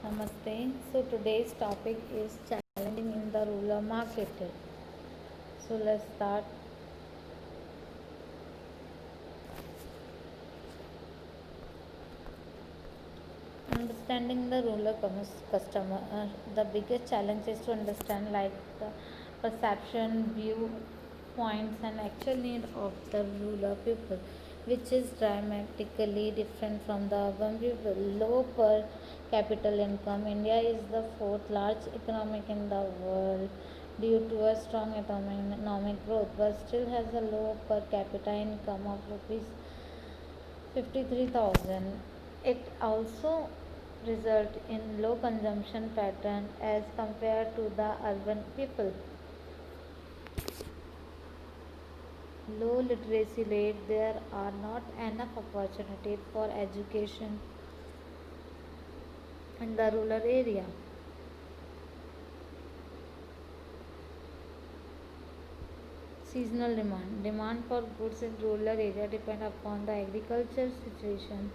Namaste. So today's topic is challenging in the rural market. So let's start. Understanding the rural customer. The biggest challenge is to understand like the perception, view points, and actual need of the rural people, which is dramatically different from the urban people. Low per capita income. India is the fourth largest economic in the world due to a strong economic growth, but still has a low per capita income of rupees 53,000. It also result in low consumption pattern as compared to the urban people. Low literacy rate, there are not enough opportunity for education in the rural area. Seasonal demand for goods in rural area depend upon the agriculture situation,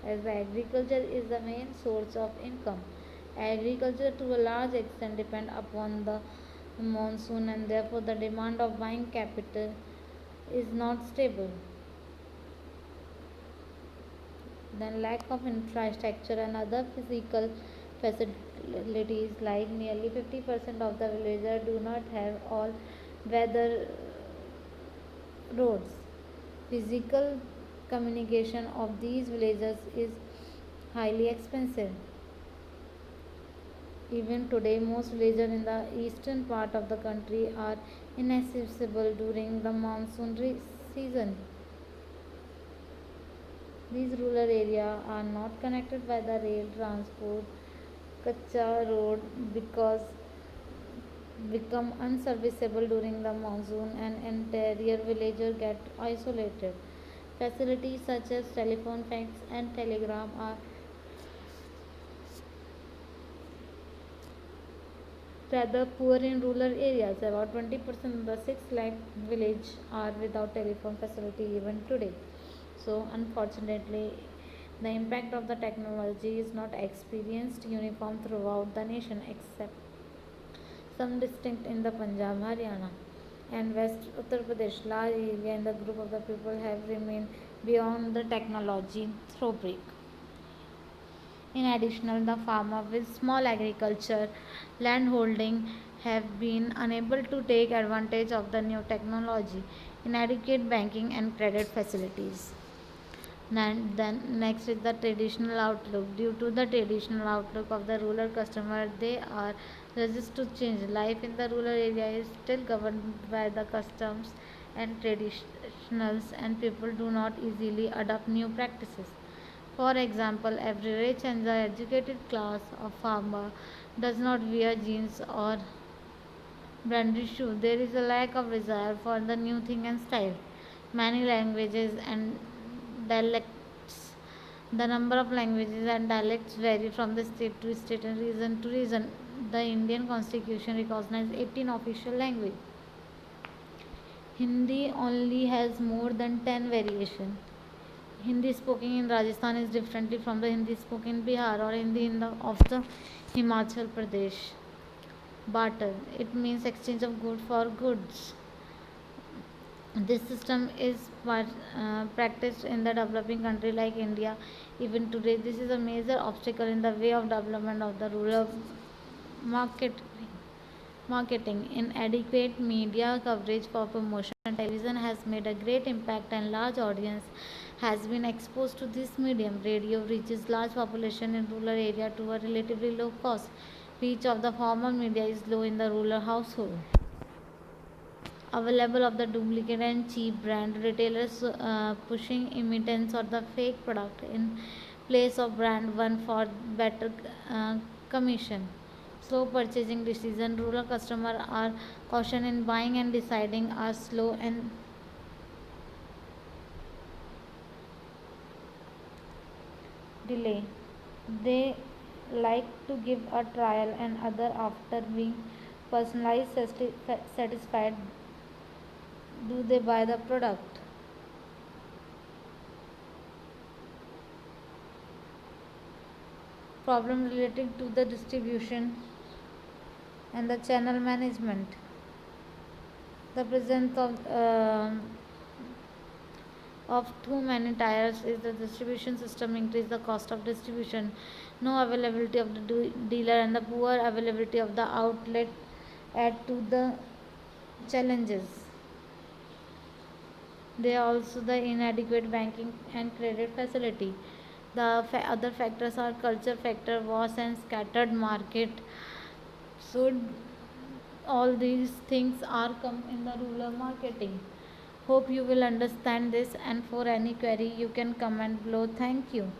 as the agriculture is the main source of income. Agriculture to a large extent depend upon the monsoon, and therefore the demand of buying capital is not stable. Then lack of infrastructure and other physical facilities, like nearly 50% of the villagers do not have all weather roads. Physical communication of these villages is highly expensive. Even today, most villages in the eastern part of the country are inaccessible during the monsoon season. These rural areas are not connected by the rail transport. Kacha road because become unserviceable during the monsoon, and interior villagers get isolated. Facilities such as telephone, fax, and telegram are rather poor in rural areas. About 20% of the 6 lakh village are without telephone facility even today. So, unfortunately, the impact of the technology is not experienced uniform throughout the nation, except some distinct in the Punjab, Haryana, and West Uttar Pradesh. Large area and the group of the people have remained beyond the technology through break. In addition, the farmer with small agriculture land holding have been unable to take advantage of the new technology, inadequate banking and credit facilities. And then next is the traditional outlook. Due to the traditional outlook of the rural customer, they are resist to change. Life in the rural area is still governed by the customs and traditionals, and people do not easily adopt new practices. For example, every rich and the educated class of farmer does not wear jeans or branded shoes. There is a lack of desire for the new thing and style. Many languages and dialects. The number of languages and dialects vary from the state to state and region to region. The Indian Constitution recognizes 18 official languages. Hindi only has more than 10 variations. Hindi spoken in Rajasthan is differently from the Hindi spoken in Bihar or Hindi in the of the Himachal Pradesh. Barter. It means exchange of good for goods. This system is practiced in the developing country like India. Even today, this is a major obstacle in the way of development of the rural market. Marketing. Inadequate media coverage for promotion. Television has made a great impact, and large audience has been exposed to this medium. Radio reaches large population in rural area to a relatively low cost. Reach of the formal media is low in the rural household. Available of the duplicate and cheap brand. Retailers pushing imitation or the fake product in place of brand one for better commission. Slow purchasing decision. Rural customers are caution in buying and deciding are slow and delay. They like to give a trial and other after being personalized satisfied do they buy the product. problem relating to the distribution and the channel management. The presence of too many tires is the distribution system increase the cost of distribution. No availability of the dealer and the poor availability of the outlet add to the challenges. They are also the inadequate banking and credit facility. The other factors are culture factor, vast and scattered market. So all these things are come in the rural marketing. Hope you will understand this, and for any query you can comment below. Thank you.